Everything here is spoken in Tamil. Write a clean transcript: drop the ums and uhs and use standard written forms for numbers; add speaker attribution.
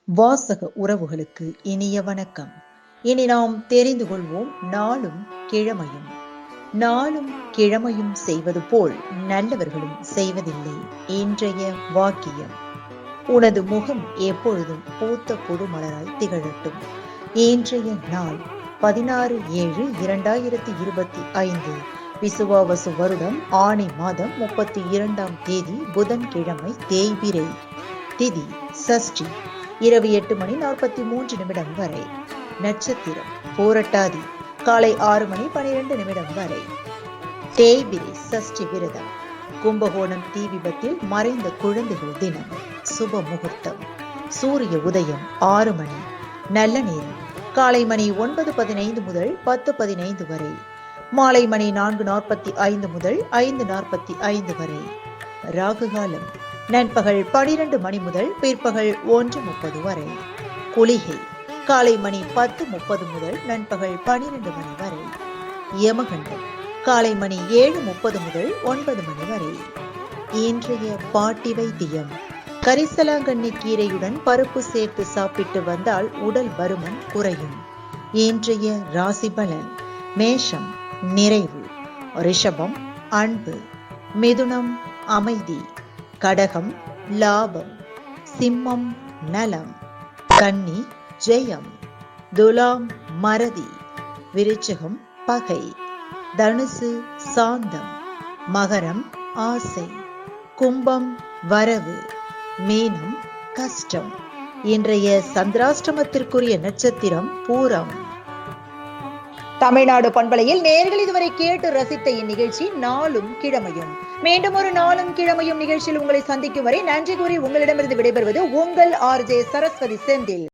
Speaker 1: வாசக உறவுகளுக்கு இனிய வணக்கம். இனி நாம் தெரிந்து கொள்வோம் நாளும் கிழமையும். நாளும் கிழமையும் செய்வது போல் நல்லவர்களும் செய்வதில்லை. இன்றைய வாக்கியம்: உனது முகம் எப்பொழுதும் பூத்த புது மலராய் திகழட்டும். இன்றைய நாள் 16/7/2025 விசுவாவசு வருடம் ஆனி மாதம் 32ஆம் தேதி புதன்கிழமை, தேய்பிறை திதி சஷ்டி, இரவு 8:43 வரை. நட்சத்திரம் பூரட்டாதி, காலை 6:12 வரை. தேய்பிரை சஷ்டி விரதம். கும்பகோணம் தீ விபத்தில் மறைந்த குழந்தைகள் தினம். சுப முகூர்த்தம் சூரிய உதயம் 6 மணி. நல்ல நேரம் காலை மணி 9:15 முதல் 10:15 வரை. மாலை மணி 4:45 முதல் 5:45 வரை. ராகு காலம் நண்பகல் 12 மணி முதல் பிற்பகல் 1:30 வரை. குளிகை காலை மணி 10:30 முதல் நண்பகல் 12 மணி வரை. யமகண்டம் காலை மணி 7:30 முதல் 9 மணி வரை. இன்றைய பாட்டி வைத்தியம்: கரிசலாங்கண்ணி கீரையுடன் பருப்பு சேர்த்து சாப்பிட்டு வந்தால் உடல் பருமன் குறையும். இன்றைய ராசி பலன்: மேஷம் நிறைவு, ரிஷபம் அன்பு, மிதுனம் அமைதி, கடகம் லாபம், சிம்மம் நலம், கன்னி ஜெயம், துலாம் மறதி, விருச்சிகம் பகை, தனுசு சாந்தம், மகரம் ஆசை, கும்பம் வரவு, மீனம் கஷ்டம். இன்றைய சந்திராஷ்டமத்திற்குரிய நட்சத்திரம் பூரம். தமிழ்நாடு பண்பலையில் நேயர்கள் இதுவரை கேட்டு ரசித்த இந்நிகழ்ச்சி நாளும் கிழமையும். மீண்டும் ஒரு நாளும் கிழமையும் நிகழ்ச்சியில் உங்களை சந்திக்கும் வரை நன்றி கூறி உங்களிடமிருந்து விடைபெறுவது உங்கள் RJ சரஸ்வதி செந்தில்.